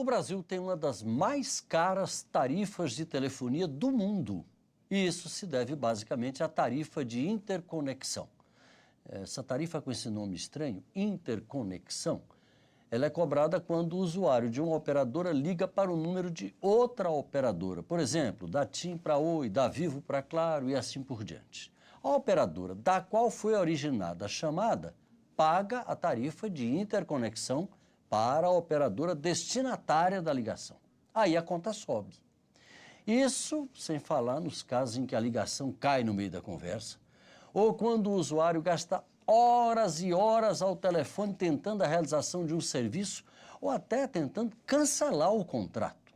O Brasil tem uma das mais caras tarifas de telefonia do mundo. E isso se deve basicamente à tarifa de interconexão. Essa tarifa com esse nome estranho, interconexão, ela é cobrada quando o usuário de uma operadora liga para o número de outra operadora. Por exemplo, da TIM para Oi, da Vivo para Claro e assim por diante. A operadora da qual foi originada a chamada paga a tarifa de interconexão para a operadora destinatária da ligação. Aí a conta sobe. Isso sem falar nos casos em que a ligação cai no meio da conversa, ou quando o usuário gasta horas e horas ao telefone tentando a realização de um serviço ou até tentando cancelar o contrato.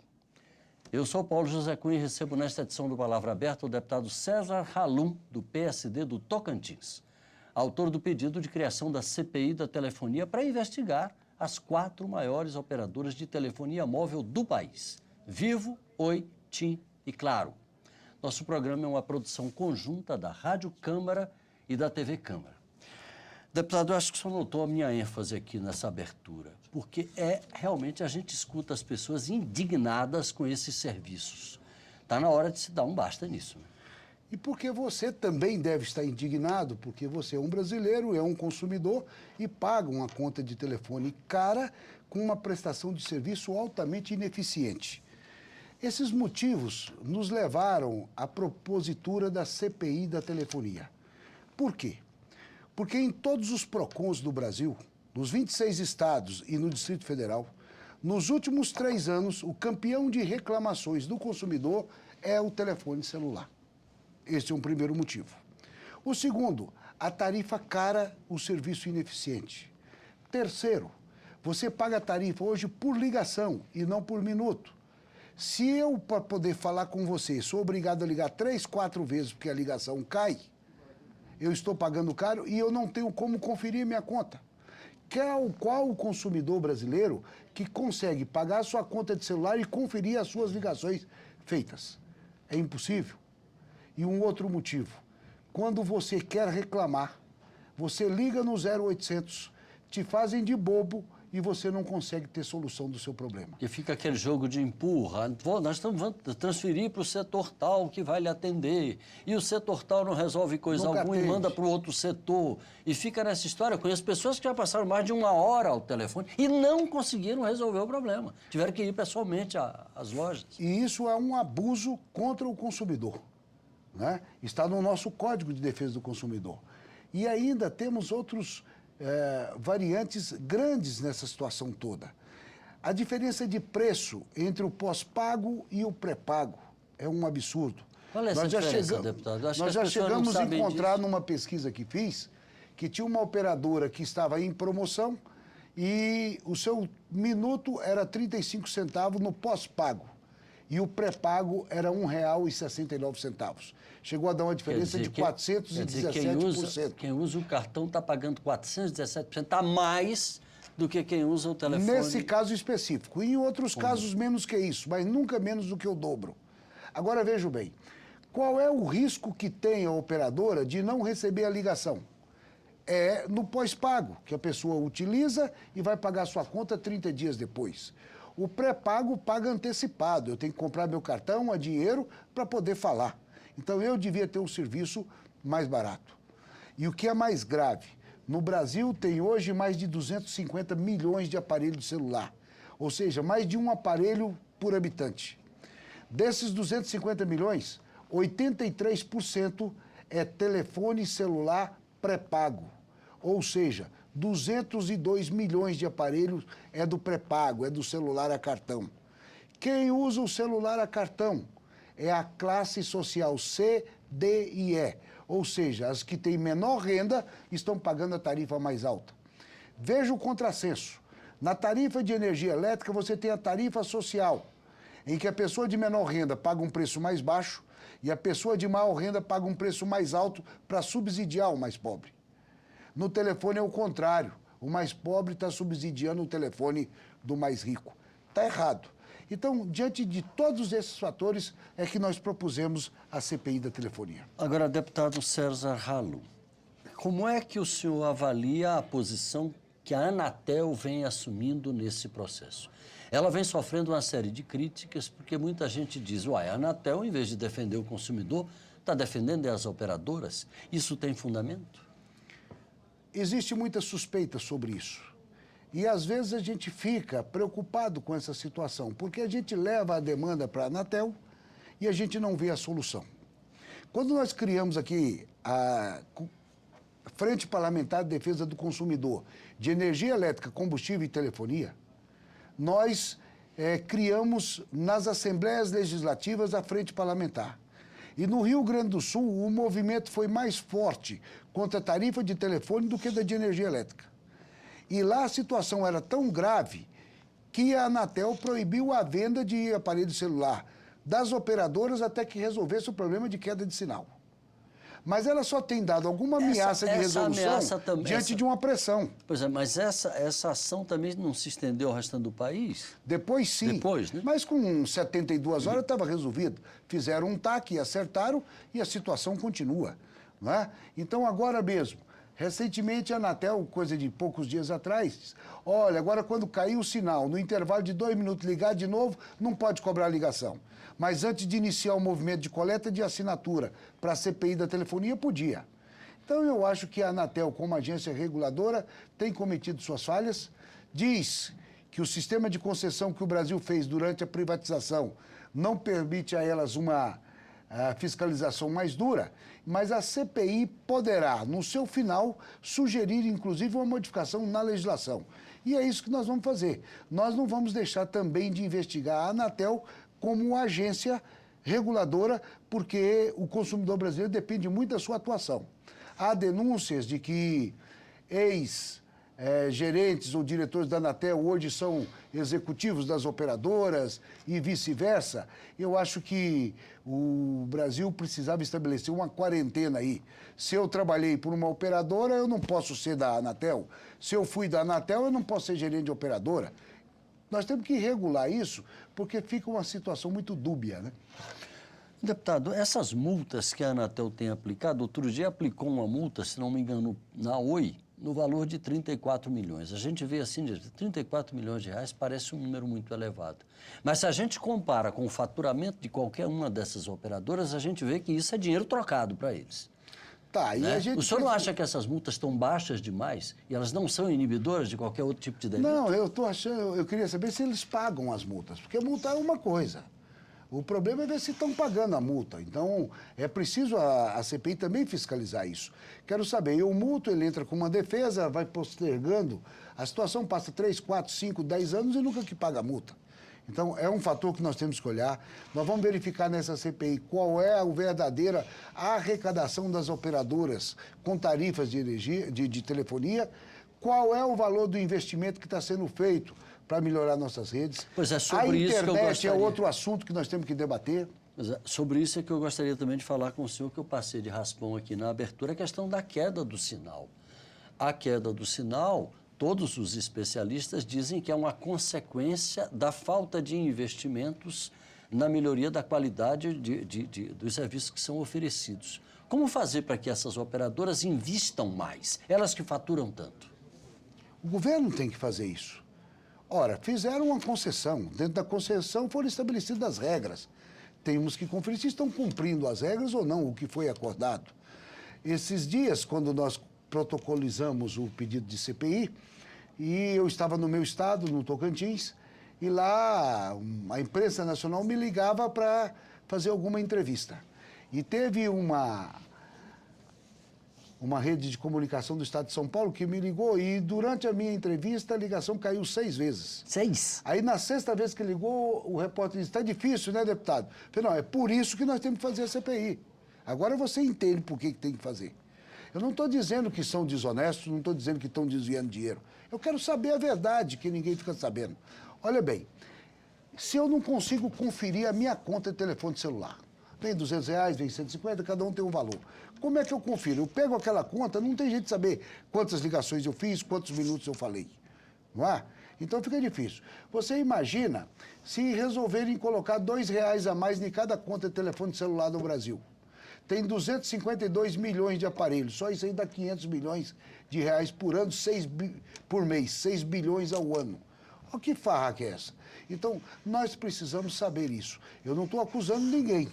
Eu sou Paulo José Cunha e recebo nesta edição do Palavra Aberta o deputado César Halum, do PSD do Tocantins, autor do pedido de criação da CPI da telefonia para investigar as 4 maiores operadoras de telefonia móvel do país: Vivo, Oi, TIM e Claro. Nosso programa é uma produção conjunta da Rádio Câmara e da TV Câmara. Deputado, eu acho que o senhor notou a minha ênfase aqui nessa abertura, porque realmente a gente escuta as pessoas indignadas com esses serviços. Está na hora de se dar um basta nisso, né? E porque você também deve estar indignado, porque você é um brasileiro, é um consumidor e paga uma conta de telefone cara com uma prestação de serviço altamente ineficiente. Esses motivos nos levaram à propositura da CPI da telefonia. Por quê? Porque em todos os PROCONs do Brasil, nos 26 estados e no Distrito Federal, nos últimos 3 anos, o campeão de reclamações do consumidor é o telefone celular. Esse é um primeiro motivo. O segundo, a tarifa cara, o serviço ineficiente. Terceiro, você paga a tarifa hoje por ligação e não por minuto. Se eu, para poder falar com você, sou obrigado a ligar 3, 4 vezes porque a ligação cai, eu estou pagando caro e eu não tenho como conferir minha conta. Qual o consumidor brasileiro que consegue pagar a sua conta de celular e conferir as suas ligações feitas? É impossível. E um outro motivo, quando você quer reclamar, você liga no 0800, te fazem de bobo e você não consegue ter solução do seu problema. E fica aquele vamos transferir para o setor tal que vai lhe atender. E o setor tal não resolve coisa Nunca alguma atende. E manda para o outro setor. E fica nessa história. Eu conheço pessoas que já passaram mais de 1 hora ao telefone e não conseguiram resolver o problema. Tiveram que ir pessoalmente às lojas. E isso é um abuso contra o consumidor, né? Está no nosso Código de Defesa do Consumidor. E ainda temos outros variantes grandes nessa situação toda. A diferença de preço entre o pós-pago e o pré-pago é um absurdo. Qual é essa diferença, deputado? Nós já chegamos a encontrar numa pesquisa que fiz que tinha uma operadora que estava em promoção e o seu minuto era 35 centavos no pós-pago. E o pré-pago era R$ 1,69. Chegou a dar uma diferença de 417%. Quem usa o cartão está pagando 417% a mais do que quem usa o telefone. Nesse caso específico. E em outros casos menos que isso, mas nunca menos do que o dobro. Agora veja bem, qual é o risco que tem a operadora de não receber a ligação? É no pós-pago, que a pessoa utiliza e vai pagar sua conta 30 dias depois. O pré-pago paga antecipado. Eu tenho que comprar meu cartão a dinheiro para poder falar. Então, eu devia ter um serviço mais barato. E o que é mais grave, no Brasil tem hoje mais de 250 milhões de aparelhos de celular. Ou seja, mais de um aparelho por habitante. Desses 250 milhões, 83% é telefone celular pré-pago. Ou seja, 202 milhões de aparelhos é do pré-pago, é do celular a cartão. Quem usa o celular a cartão é a classe social C, D e E. Ou seja, as que têm menor renda estão pagando a tarifa mais alta. Veja o contrassenso. Na tarifa de energia elétrica você tem a tarifa social, em que a pessoa de menor renda paga um preço mais baixo e a pessoa de maior renda paga um preço mais alto para subsidiar o mais pobre. No telefone é o contrário. O mais pobre está subsidiando o telefone do mais rico. Está errado. Então, diante de todos esses fatores, é que nós propusemos a CPI da telefonia. Agora, deputado César Halum, como é que o senhor avalia a posição que a Anatel vem assumindo nesse processo? Ela vem sofrendo uma série de críticas porque muita gente diz, uai, a Anatel, em vez de defender o consumidor, está defendendo as operadoras. Isso tem fundamento? Existe muita suspeita sobre isso. E, às vezes, a gente fica preocupado com essa situação, porque a gente leva a demanda para a Anatel e a gente não vê a solução. Quando nós criamos aqui a Frente Parlamentar de Defesa do Consumidor de Energia Elétrica, Combustível e Telefonia, nós criamos nas Assembleias Legislativas a Frente Parlamentar. E no Rio Grande do Sul, o movimento foi mais forte contra a tarifa de telefone do que da de energia elétrica. E lá a situação era tão grave que a Anatel proibiu a venda de aparelho celular das operadoras até que resolvesse o problema de queda de sinal. Mas ela só tem dado alguma ameaça de resolução diante de uma pressão. Pois é, mas essa ação também não se estendeu ao restante do país? Depois sim. Depois, né? Mas com 72 horas estava resolvido. Fizeram um TAC, acertaram e a situação continua. Não é? Então, agora mesmo, recentemente a Anatel, coisa de poucos dias atrás, olha, agora quando cair o sinal, no intervalo de 2 minutos ligar de novo, não pode cobrar a ligação. Mas antes de iniciar o movimento de coleta de assinatura para a CPI da telefonia, podia. Então, eu acho que a Anatel, como agência reguladora, tem cometido suas falhas. Diz que o sistema de concessão que o Brasil fez durante a privatização não permite a elas uma fiscalização mais dura, mas a CPI poderá, no seu final, sugerir, inclusive, uma modificação na legislação. E é isso que nós vamos fazer. Nós não vamos deixar também de investigar a Anatel como agência reguladora, porque o consumidor brasileiro depende muito da sua atuação. Há denúncias de que gerentes ou diretores da Anatel hoje são executivos das operadoras e vice-versa. Eu acho que o Brasil precisava estabelecer uma quarentena aí. Se eu trabalhei por uma operadora, eu não posso ser da Anatel. Se eu fui da Anatel, eu não posso ser gerente de operadora. Nós temos que regular isso, porque fica uma situação muito dúbia, né? Deputado, essas multas que a Anatel tem aplicado, outro dia aplicou uma multa, se não me engano, na Oi, no valor de 34 milhões. A gente vê assim, 34 milhões de reais parece um número muito elevado. Mas se a gente compara com o faturamento de qualquer uma dessas operadoras, a gente vê que isso é dinheiro trocado para eles. Tá, e a gente... O senhor não acha que essas multas estão baixas demais e elas não são inibidoras de qualquer outro tipo de delito? Não, eu queria saber se eles pagam as multas, porque multar é uma coisa. O problema é ver se estão pagando a multa. Então, é preciso a CPI também fiscalizar isso. Quero saber, o multo, ele entra com uma defesa, vai postergando, a situação passa 3, 4, 5, 10 anos e nunca que paga a multa. Então, é um fator que nós temos que olhar. Nós vamos verificar nessa CPI qual é a verdadeira arrecadação das operadoras com tarifas de energia, de telefonia, qual é o valor do investimento que está sendo feito para melhorar nossas redes. Pois é, sobre isso que eu gostaria. A internet é outro assunto que nós temos que debater. Pois é, sobre isso é que eu gostaria também de falar com o senhor, que eu passei de raspão aqui na abertura, a questão da queda do sinal. A queda do sinal, todos os especialistas dizem que é uma consequência da falta de investimentos na melhoria da qualidade dos serviços que são oferecidos. Como fazer para que essas operadoras invistam mais, elas que faturam tanto? O governo tem que fazer isso. Ora, fizeram uma concessão. Dentro da concessão foram estabelecidas as regras. Temos que conferir se estão cumprindo as regras ou não, o que foi acordado. Esses dias, quando nós protocolizamos o pedido de CPI, e eu estava no meu estado, no Tocantins, e lá a imprensa nacional me ligava para fazer alguma entrevista. E teve uma rede de comunicação do estado de São Paulo que me ligou e durante a minha entrevista a ligação caiu 6 vezes. 6? Aí na 6ª vez que ligou, o repórter disse, está difícil, né, deputado? Eu falei, não, é por isso que nós temos que fazer a CPI. Agora você entende por que tem que fazer. Eu não estou dizendo que são desonestos, não estou dizendo que estão desviando dinheiro. Eu quero saber a verdade, que ninguém fica sabendo. Olha bem, se eu não consigo conferir a minha conta de telefone celular, vem R$200, vem 150, cada um tem um valor. Como é que eu confiro? Eu pego aquela conta, não tem jeito de saber quantas ligações eu fiz, quantos minutos eu falei. Não é? Então fica difícil. Você imagina se resolverem colocar R$2 a mais em cada conta de telefone celular no Brasil. Tem 252 milhões de aparelhos, só isso aí dá 500 milhões de reais por ano, por mês, 6 bilhões ao ano. Olha que farra que é essa. Então, nós precisamos saber isso. Eu não estou acusando ninguém,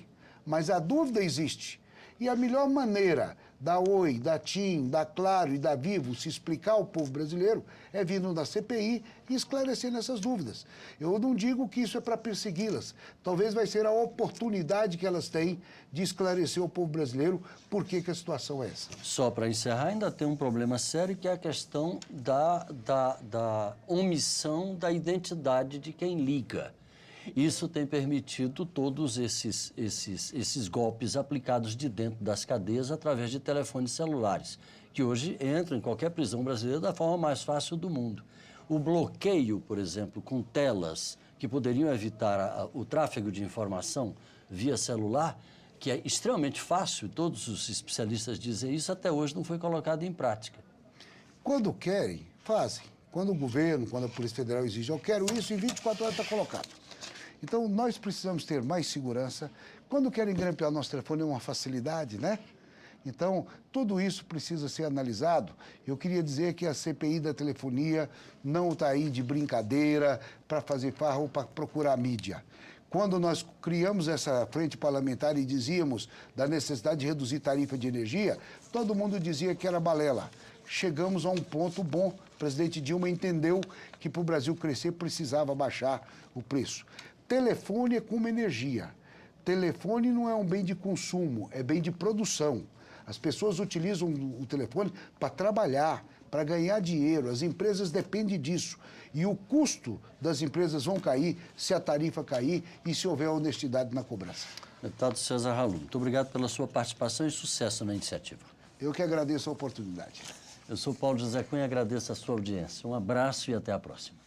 mas a dúvida existe. E a melhor maneira da Oi, da TIM, da Claro e da Vivo se explicar ao povo brasileiro é vindo da CPI e esclarecendo essas dúvidas. Eu não digo que isso é para persegui-las. Talvez vai ser a oportunidade que elas têm de esclarecer ao povo brasileiro por que a situação é essa. Só para encerrar, ainda tem um problema sério, que é a questão da omissão da identidade de quem liga. Isso tem permitido todos esses golpes aplicados de dentro das cadeias através de telefones celulares, que hoje entram em qualquer prisão brasileira da forma mais fácil do mundo. O bloqueio, por exemplo, com telas que poderiam evitar o tráfego de informação via celular, que é extremamente fácil, todos os especialistas dizem isso, até hoje não foi colocado em prática. Quando querem, fazem. Quando o governo, quando a Polícia Federal exige, eu quero isso, em 24 horas está colocado. Então, nós precisamos ter mais segurança. Quando querem grampear o nosso telefone, é uma facilidade, né? Então, tudo isso precisa ser analisado. Eu queria dizer que a CPI da telefonia não está aí de brincadeira para fazer farra ou para procurar mídia. Quando nós criamos essa frente parlamentar e dizíamos da necessidade de reduzir tarifa de energia, todo mundo dizia que era balela. Chegamos a um ponto bom. O presidente Dilma entendeu que para o Brasil crescer precisava baixar o preço. Telefone é como energia. Telefone não é um bem de consumo, é bem de produção. As pessoas utilizam o telefone para trabalhar, para ganhar dinheiro. As empresas dependem disso. E o custo das empresas vão cair se a tarifa cair e se houver honestidade na cobrança. Deputado César Ralu, muito obrigado pela sua participação e sucesso na iniciativa. Eu que agradeço a oportunidade. Eu sou Paulo José Cunha e agradeço a sua audiência. Um abraço e até a próxima.